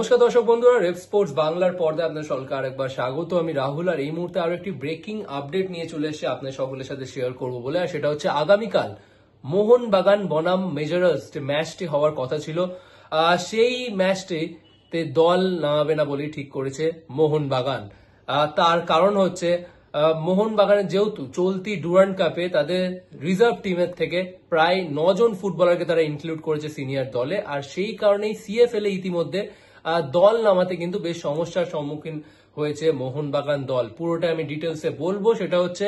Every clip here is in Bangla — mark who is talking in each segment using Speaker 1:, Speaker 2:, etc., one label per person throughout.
Speaker 1: নমস্কার দর্শক বন্ধুরা, রেপ স্পোর্টস বাংলার পর্দায় আপনাদের সকলকে আরেকবার স্বাগত। আমি রাহুল, আর এই মুহূর্তে আরো একটি ব্রেকিং আপডেট নিয়ে চলে এসে আপনাদের সকলের সাথে শেয়ার করব বলে। আর সেটা হচ্ছে আগামীকাল মোহনবাগান বনাম মেজারার্স যে ম্যাচটি হওয়ার কথা ছিল, সেই ম্যাচটিতে দল নামাবে না বলেই ঠিক করেছে মোহনবাগান। তার কারণ হচ্ছে মোহনবাগানের যেহেতু চলতি ডুরান্ড কাপে তাদের রিজার্ভ টিমের থেকে প্রায় 9 জন ফুটবলারকে তারা ইনক্লুড করেছে সিনিয়র দলে, আর সেই কারণেই সিএফএল এ ইতিমধ্যে দল নামাতে কিন্তু বেশ সমস্যার সম্মুখীন হয়েছে মোহনবাগান দল। পুরোটা আমি ডিটেলসে বলবো। সেটা হচ্ছে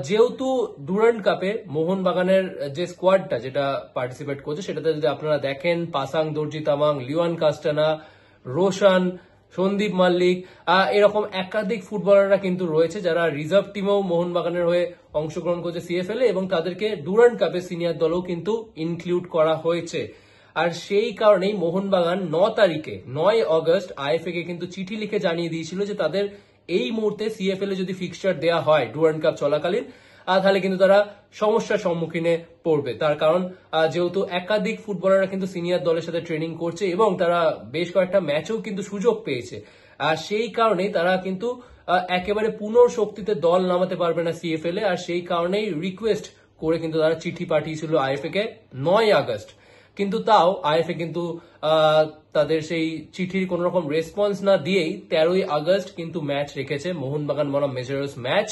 Speaker 1: যেহেতু ডুরান্ড কাপে মোহনবাগানের যে স্কোয়াডটা যেটা পার্টিসিপেট করছে সেটাতে যদি আপনারা দেখেন, পাসাং দর্জি তামাং, লিওয়ান কাস্টানা, রোশন, সন্দীপ মাল্লিক, এরকম একাধিক ফুটবলাররা কিন্তু রয়েছে যারা রিজার্ভ টিমেও মোহনবাগানের হয়ে অংশগ্রহণ করছে সিএফএল এ, এবং তাদেরকে ডুরান্ড কাপে সিনিয়র দলেও কিন্তু ইনক্লুড করা হয়েছে। আর সেই কারণেই মোহনবাগান 9 আগস্ট আইএফএ কে কিন্তু চিঠি লিখে জানিয়ে দিয়েছিল যে তাদের এই মুহূর্তে সিএফএল এ যদি ফিক্সচার দেওয়া হয় ডুরান্ড কাপ চলাকালীন, তাহলে কিন্তু তারা সমস্যার সম্মুখীনে পড়বে। তার কারণ যেহেতু একাধিক ফুটবলাররা কিন্তু সিনিয়র দলের সাথে ট্রেনিং করছে এবং তারা বেশ কয়েকটা ম্যাচেও কিন্তু সুযোগ পেয়েছে, আর সেই কারণেই তারা কিন্তু একেবারে পুনঃশক্তিতে দল নামাতে পারবে না সিএফএল এ। আর সেই কারণেই রিকোয়েস্ট করে কিন্তু তারা চিঠি পাঠিয়েছিল আইএফএ কে 9 আগস্ট। কিন্তু তাও আইএফএ কিন্তু তাদের সেই চিঠির কোন রকম রেসপন্স না দিয়েই 13 আগস্ট কিন্তু ম্যাচ রেখেছে, মোহনবাগান বনাম মেজারার্স ম্যাচ।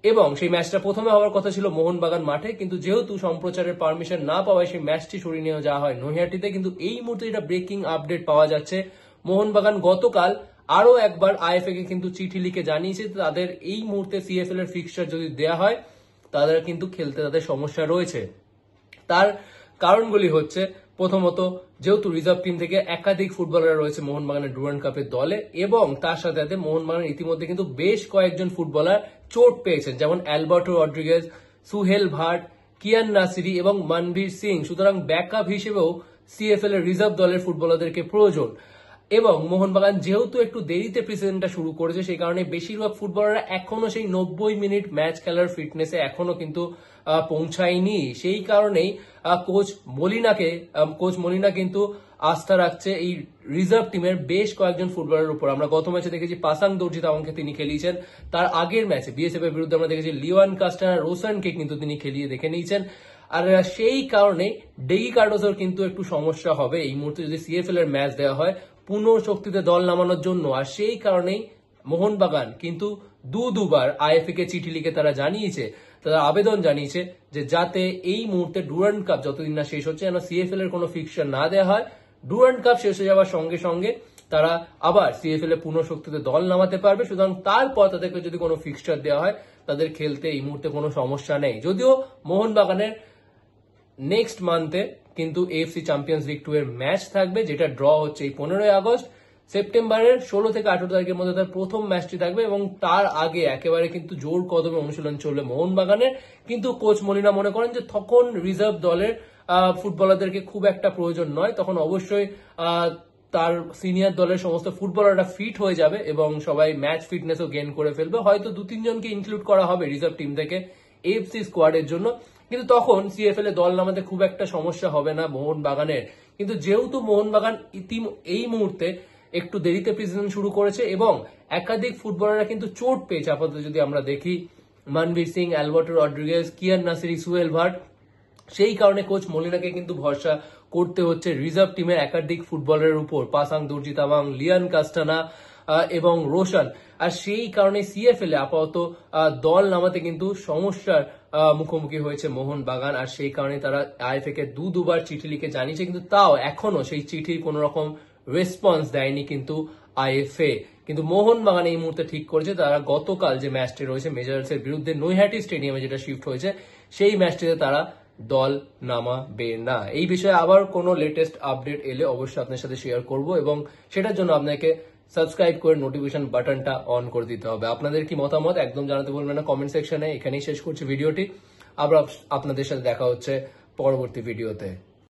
Speaker 1: এবং সেই ম্যাচটা প্রথমে হওয়ার কথা ছিল মোহনবাগান মাঠে, কিন্তু যেহেতু সম্প্রচারের পারমিশন না পাওয়ায় সেই ম্যাচটি সরিয়ে নিয়ে যাওয়া হয় নৈহাটিতে। কিন্তু এই মুহূর্তে যেটা ব্রেকিং আপডেট পাওয়া যাচ্ছে, মোহনবাগান গতকাল আরো একবার আইএফএ কে কিন্তু চিঠি লিখে জানিয়েছে তাদের এই মুহূর্তে সিএফএল এর ফিক্সচার যদি দেয়া হয় তাদের কিন্তু খেলতে তাদের সমস্যা রয়েছে। তার কারণগুলি হচ্ছে, প্রথমত যেহেতু রিজার্ভ টিম থেকে একাধিক ফুটবলার রয়েছে মোহনবাগানের ডুরান্ড কাপের দলে, এবং তার সাথে সাথে মোহনবাগানের ইতিমধ্যে কিন্তু বেশ কয়েকজন ফুটবলার চোট পেয়েছেন, যেমন Alberto Rodriguez, Suhail Bhat, Kian Nassiri এবং মনবীর সিং। সুতরাং ব্যাকআপ হিসেবেও সিএফএল এর রিজার্ভ দলের ফুটবলারদেরকে প্রয়োজন। এবং মোহনবাগান যেহেতু একটু দেরিতে প্রিসিজনটা শুরু করেছে, সেই কারণে বেশিরভাগ ফুটবলাররা এখনো সেই 90 মিনিট ম্যাচ খেলার ফিটনেসে এখনো কিন্তু পৌঁছায়নি। সেই কারণেই কোচ মলিনা কিন্তু আস্থা রাখছে এই রিজার্ভ টিমের বেশ কয়েকজন ফুটবলারের উপর। আমরা গত ম্যাচে দেখেছি পাসাং দর্জি তামাংকে তিনি খেলিয়েছেন, তার আগের ম্যাচে বিএসএফ এর বিরুদ্ধে আমরা দেখেছি লিওয়ান কাস্টানা, রোশনকে কিন্তু তিনি খেলিয়ে দেখে নিয়েছেন। আর সেই কারণে ডেগি কার্ডোসের কিন্তু একটু সমস্যা হবে এই মুহূর্তে যদি সিএফএল এর ম্যাচ দেওয়া হয় পুনঃশক্তিতে দল নামানোর জন্য। আর সেই কারণেই মোহনবাগান কিন্তু দুবার আইএফএ কে চিঠি লিখে তারা জানিয়েছে, তারা আবেদন জানিয়েছে যে যাতে এই মুহূর্তে ডুরান্ড কাপ যতদিন না শেষ হচ্ছে যেন সিএফএল এর কোনো ফিক্সচার না দেওয়া হয়। ডুরান্ড কাপ শেষ হয়ে যাওয়ার সঙ্গে সঙ্গে তারা আবার সিএফএল এর পুনঃশক্তিতে দল নামাতে পারবে। সুতরাং তারপর তাদেরকে যদি কোনো ফিক্সচার দেওয়া হয় তাদের খেলতে এই মুহূর্তে কোনো সমস্যা নেই। যদিও মোহনবাগানের নেক্সট মান্থে কিন্তু এএফসি চ্যাম্পিয়ন্স লিগ 2 এর ম্যাচ থাকবে, যেটা ড্র হচ্ছে এই 15 আগস্ট। সেপ্টেম্বরের 16 থেকে 18 তারিখের মধ্যে তার প্রথম ম্যাচটি থাকবে, এবং তার আগে একেবারে কিন্তু জোর কদমে অনুশীলন চলবে মোহনবাগানের। কিন্তু কোচ মলিনা মনে করেন যে তখন রিজার্ভ দলের ফুটবলারদেরকে খুব একটা প্রয়োজন নয়, তখন অবশ্যই তার সিনিয়র দলের সমস্ত ফুটবলাররা ফিট হয়ে যাবে এবং সবাই ম্যাচ ফিটনেসও গেইন করে ফেলবে। হয়তো 2-3 জনকে ইনক্লুড করা হবে রিজার্ভ টিম থেকে এএফসি স্কোয়াডের জন্য, কিন্তু তখন সিএফএল এ দল নামাতে খুব একটা সমস্যা হবে না মোহনবাগানের। কিন্তু যেহেতু মোহনবাগান এই মুহূর্তে একটু দেরিতে প্রিসিজন শুরু করেছে এবং একাধিক ফুটবলাররা কিন্তু চোট পেয়েছে আপাতত যদি আমরা দেখি, Manvir Singh, Alberto Rodriguez, Kian Nassiri, Suhail Bhat. সেই কারণে কোচ মলিনাকে কিন্তু ভরসা করতে হচ্ছে রিজার্ভ টিমের একাধিক ফুটবলারের উপর, পাসাং দর্জি তামাং, লিয়ান কাস্টানা এবং রোশন। আর সেই কারণে সিএফএল এ আপাতত দল নামাতে কিন্তু সমস্যার মুখোমুখি হয়েছে মোহনবাগান। আর সেই কারণে তারা আইএফএ কে দুবার চিঠি লিখে জানিয়েছে, কিন্তু তাও এখনো সেই চিঠির কোন রকম রেসপন্স দেয়নি কিন্তু আইএফএ। কিন্তু মোহনবাগান এই মুহূর্তে ঠিক করেছে তারা গতকাল যে ম্যাচটি রয়েছে মেজারার্স এর বিরুদ্ধে নৈহাটি স্টেডিয়ামে যেটা শিফট হয়েছে, সেই ম্যাচটিতে তারা দল নামাবে না। এই বিষয়ে আবার কোনো লেটেস্ট আপডেট এলে অবশ্যই আপনার সাথে শেয়ার করব, এবং সেটার জন্য আপনাকে সাবস্ক্রাইব করে নোটিফিকেশন বাটনটা অন করে দিতে হবে। আপনাদের কি মতামত একদম জানাতে বলবেন না কমেন্ট সেকশনে। এখানেই শেষ করছি ভিডিওটি, আবার আপনাদের সাথে দেখা হচ্ছে পরবর্তী ভিডিওতে।